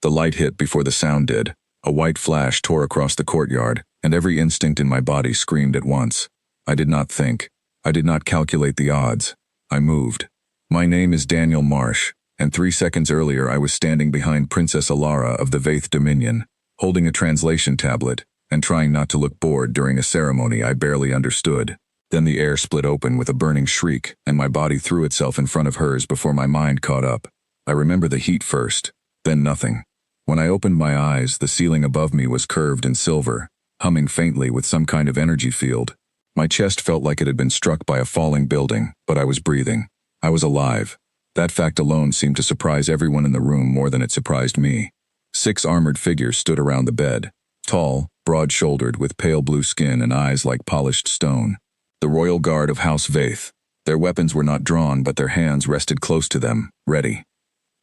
The light hit before the sound did. A white flash tore across the courtyard, and every instinct in my body screamed at once. I did not think. I did not calculate the odds. I moved. My name is Daniel Marsh, and 3 seconds earlier I was standing behind Princess Alara of the Vaith Dominion, holding a translation tablet, and trying not to look bored during a ceremony I barely understood. Then the air split open with a burning shriek, and my body threw itself in front of hers before my mind caught up. I remember the heat first, then nothing. When I opened my eyes, the ceiling above me was curved and silver, humming faintly with some kind of energy field. My chest felt like it had been struck by a falling building, but I was breathing. I was alive. That fact alone seemed to surprise everyone in the room more than it surprised me. 6 armored figures stood around the bed, tall, broad-shouldered, with pale blue skin and eyes like polished stone. The royal guard of House Vaith. Their weapons were not drawn, but their hands rested close to them, ready.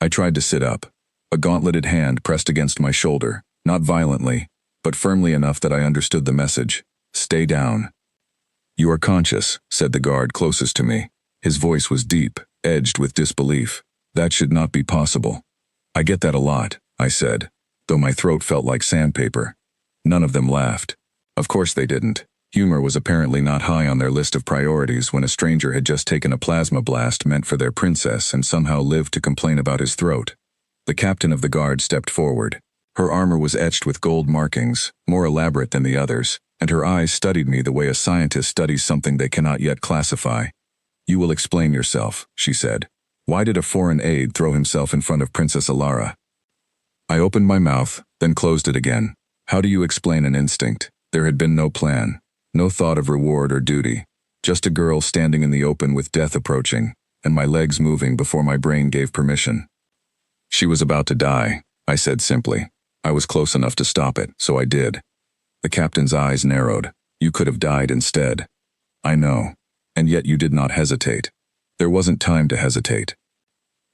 I tried to sit up. A gauntleted hand pressed against my shoulder, not violently, but firmly enough that I understood the message. Stay down. You are conscious, said the guard closest to me. His voice was deep, edged with disbelief. That should not be possible. I get that a lot, I said, though my throat felt like sandpaper. None of them laughed. Of course they didn't. Humor was apparently not high on their list of priorities when a stranger had just taken a plasma blast meant for their princess and somehow lived to complain about his throat. The captain of the guard stepped forward. Her armor was etched with gold markings, more elaborate than the others, and her eyes studied me the way a scientist studies something they cannot yet classify. You will explain yourself, she said. Why did a foreign aide throw himself in front of Princess Alara? I opened my mouth, then closed it again. How do you explain an instinct? There had been no plan, no thought of reward or duty, just a girl standing in the open with death approaching, and my legs moving before my brain gave permission. She was about to die, I said simply. I was close enough to stop it, so I did. The captain's eyes narrowed. You could have died instead. I know. And yet you did not hesitate. There wasn't time to hesitate.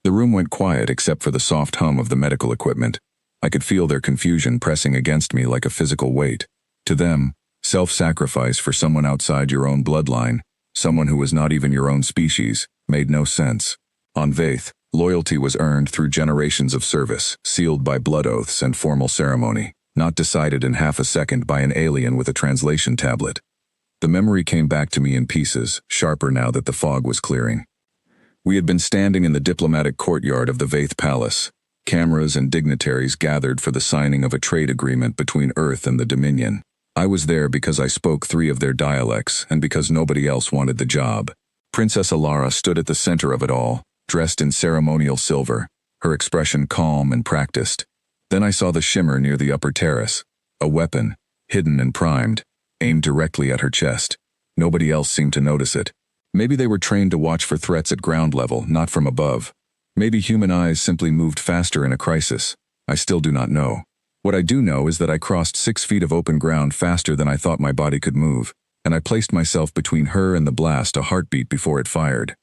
The room went quiet except for the soft hum of the medical equipment. I could feel their confusion pressing against me like a physical weight. To them, self-sacrifice for someone outside your own bloodline, someone who was not even your own species, made no sense. On Vaith, loyalty was earned through generations of service, sealed by blood oaths and formal ceremony, not decided in half a second by an alien with a translation tablet. The memory came back to me in pieces, sharper now that the fog was clearing. We had been standing in the diplomatic courtyard of the Vaith Palace. Cameras and dignitaries gathered for the signing of a trade agreement between Earth and the Dominion. I was there because I spoke 3 of their dialects and because nobody else wanted the job. Princess Alara stood at the center of it all, dressed in ceremonial silver, her expression calm and practiced. Then I saw the shimmer near the upper terrace, a weapon, hidden and primed, aimed directly at her chest. Nobody else seemed to notice it. Maybe they were trained to watch for threats at ground level, not from above. Maybe human eyes simply moved faster in a crisis. I still do not know. What I do know is that I crossed 6 feet of open ground faster than I thought my body could move, and I placed myself between her and the blast a heartbeat before it fired.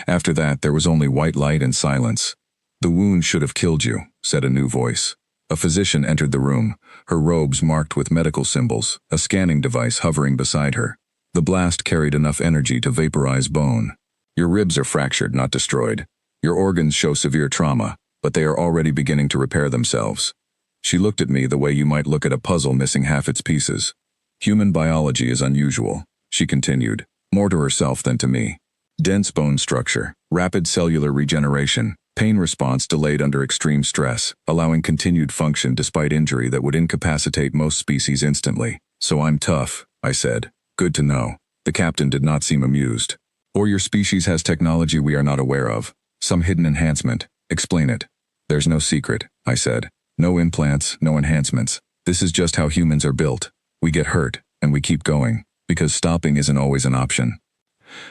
After that, there was only white light and silence. The wound should have killed you, said a new voice. A physician entered the room, her robes marked with medical symbols, a scanning device hovering beside her. The blast carried enough energy to vaporize bone. Your ribs are fractured, not destroyed. Your organs show severe trauma, but they are already beginning to repair themselves. She looked at me the way you might look at a puzzle missing half its pieces. Human biology is unusual, she continued, more to herself than to me. Dense bone structure, rapid cellular regeneration, pain response delayed under extreme stress, allowing continued function despite injury that would incapacitate most species instantly. So I'm tough, I said. Good to know. The captain did not seem amused. Or your species has technology we are not aware of. Some hidden enhancement. Explain it. There's no secret, I said. No implants, no enhancements. This is just how humans are built. We get hurt, and we keep going, because stopping isn't always an option.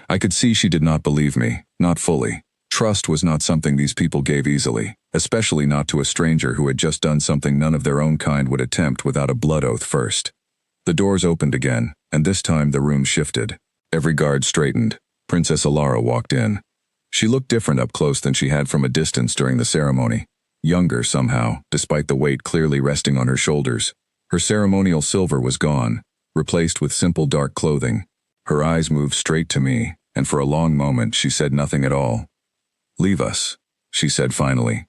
I could see she did not believe me, not fully. Trust was not something these people gave easily, especially not to a stranger who had just done something none of their own kind would attempt without a blood oath first. The doors opened again, and this time the room shifted. Every guard straightened. Princess Alara walked in. She looked different up close than she had from a distance during the ceremony. Younger somehow, despite the weight clearly resting on her shoulders. Her ceremonial silver was gone, replaced with simple dark clothing. Her eyes moved straight to me, and for a long moment she said nothing at all. Leave us, she said finally.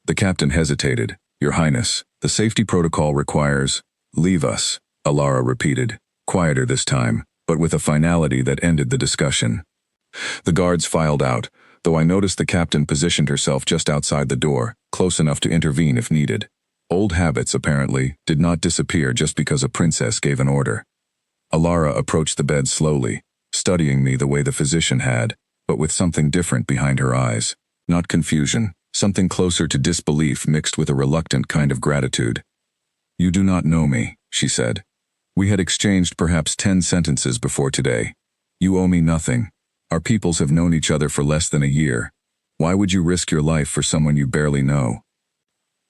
The captain hesitated. Your Highness, the safety protocol requires— Leave us, Alara repeated, quieter this time, but with a finality that ended the discussion. The guards filed out, though I noticed the captain positioned herself just outside the door, close enough to intervene if needed. Old habits, apparently, did not disappear just because a princess gave an order. Alara approached the bed slowly, studying me the way the physician had, but with something different behind her eyes. Not confusion, something closer to disbelief mixed with a reluctant kind of gratitude. You do not know me, she said. We had exchanged perhaps 10 sentences before today. You owe me nothing. Our peoples have known each other for less than a year. Why would you risk your life for someone you barely know?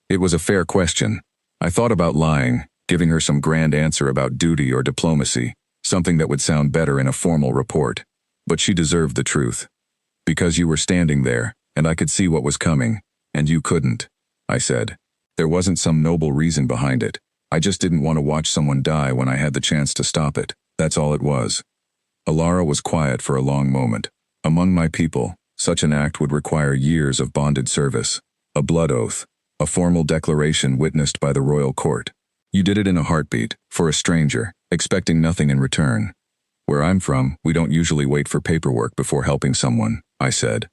It was a fair question. I thought about lying, giving her some grand answer about duty or diplomacy, something that would sound better in a formal report. But she deserved the truth. Because you were standing there, and I could see what was coming, and you couldn't, I said. There wasn't some noble reason behind it. I just didn't want to watch someone die when I had the chance to stop it. That's all it was. Alara was quiet for a long moment. Among my people, such an act would require years of bonded service, a blood oath, a formal declaration witnessed by the royal court. You did it in a heartbeat, for a stranger, expecting nothing in return. Where I'm from, we don't usually wait for paperwork before helping someone, I said.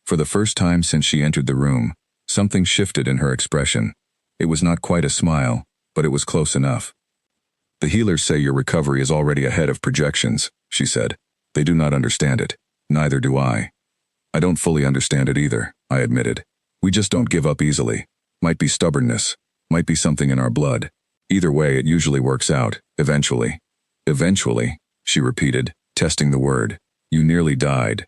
For the first time since she entered the room, something shifted in her expression. It was not quite a smile, but it was close enough. The healers say your recovery is already ahead of projections, she said. They do not understand it. Neither do I. I don't fully understand it either, I admitted. We just don't give up easily. Might be stubbornness. Might be something in our blood. Either way, it usually works out, eventually. Eventually, she repeated, testing the word. You nearly died.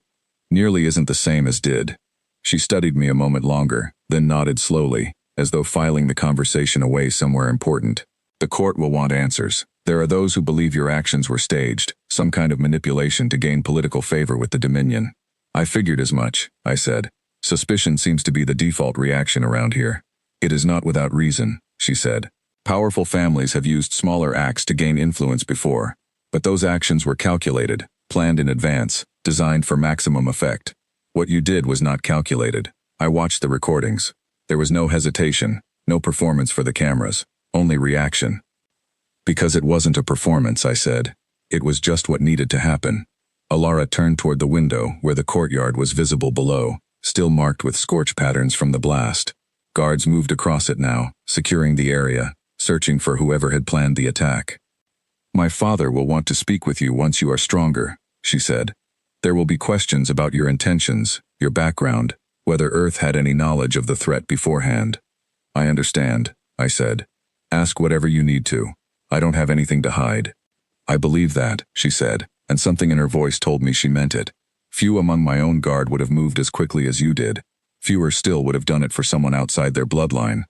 Nearly isn't the same as did. She studied me a moment longer, then nodded slowly, as though filing the conversation away somewhere important. The court will want answers. There are those who believe your actions were staged, some kind of manipulation to gain political favor with the Dominion. I figured as much, I said. Suspicion seems to be the default reaction around here. It is not without reason, she said. Powerful families have used smaller acts to gain influence before, but those actions were calculated, planned in advance, designed for maximum effect. What you did was not calculated. I watched the recordings. There was no hesitation, no performance for the cameras, only reaction. Because it wasn't a performance, I said. It was just what needed to happen. Alara turned toward the window where the courtyard was visible below, still marked with scorch patterns from the blast. Guards moved across it now, securing the area, searching for whoever had planned the attack. My father will want to speak with you once you are stronger, she said. There will be questions about your intentions, your background, whether Earth had any knowledge of the threat beforehand. I understand, I said. Ask whatever you need to. I don't have anything to hide. I believe that, she said, and something in her voice told me she meant it. Few among my own guard would have moved as quickly as you did. Fewer still would have done it for someone outside their bloodline.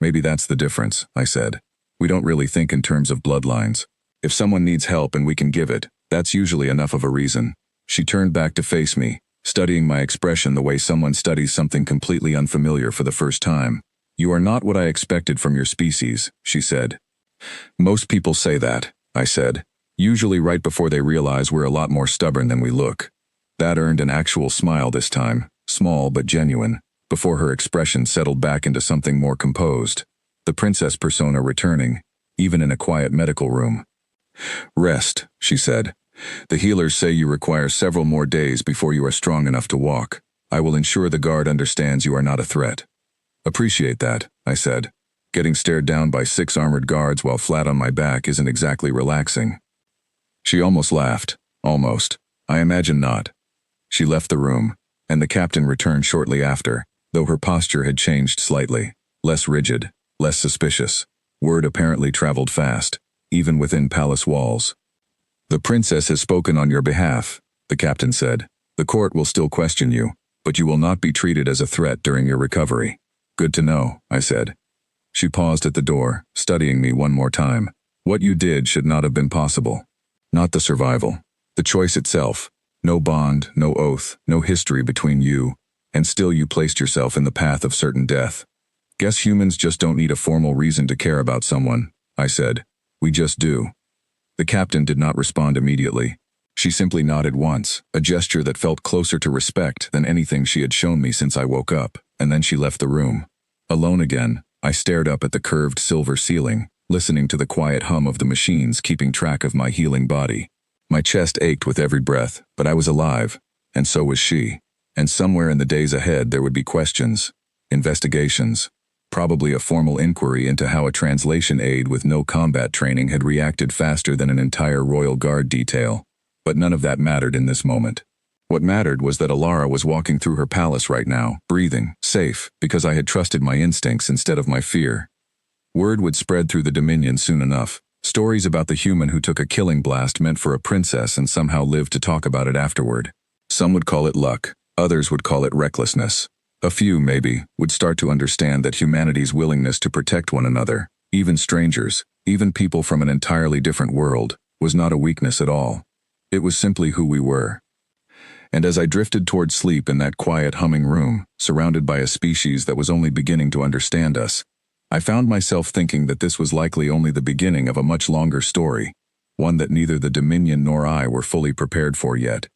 Maybe that's the difference, I said. We don't really think in terms of bloodlines. If someone needs help and we can give it, that's usually enough of a reason. She turned back to face me, studying my expression the way someone studies something completely unfamiliar for the first time. You are not what I expected from your species, she said. Most people say that, I said, usually right before they realize we're a lot more stubborn than we look. That earned an actual smile this time, small but genuine, before her expression settled back into something more composed. The princess persona returning, even in a quiet medical room. Rest, she said. The healers say you require several more days before you are strong enough to walk. I will ensure the guard understands you are not a threat. Appreciate that, I said. Getting stared down by 6 armored guards while flat on my back isn't exactly relaxing. She almost laughed. Almost. I imagine not. She left the room, and the captain returned shortly after, though her posture had changed slightly, less rigid, less suspicious. Word apparently traveled fast, even within palace walls. The princess has spoken on your behalf, the captain said. The court will still question you, but you will not be treated as a threat during your recovery. Good to know, I said. She paused at the door, studying me one more time. What you did should not have been possible. Not the survival. The choice itself. No bond, no oath, no history between you, and still you placed yourself in the path of certain death. Guess humans just don't need a formal reason to care about someone, I said. We just do. The captain did not respond immediately. She simply nodded once, a gesture that felt closer to respect than anything she had shown me since I woke up, and then she left the room. Alone again, I stared up at the curved silver ceiling, listening to the quiet hum of the machines keeping track of my healing body. My chest ached with every breath, but I was alive, and so was she. And somewhere in the days ahead there would be questions, investigations, probably a formal inquiry into how a translation aide with no combat training had reacted faster than an entire Royal Guard detail. But none of that mattered in this moment. What mattered was that Alara was walking through her palace right now, breathing, safe, because I had trusted my instincts instead of my fear. Word would spread through the Dominion soon enough. Stories about the human who took a killing blast meant for a princess and somehow lived to talk about it afterward. Some would call it luck, others would call it recklessness. A few, maybe, would start to understand that humanity's willingness to protect one another, even strangers, even people from an entirely different world, was not a weakness at all. It was simply who we were. And as I drifted toward sleep in that quiet humming room, surrounded by a species that was only beginning to understand us, I found myself thinking that this was likely only the beginning of a much longer story, one that neither the Dominion nor I were fully prepared for yet.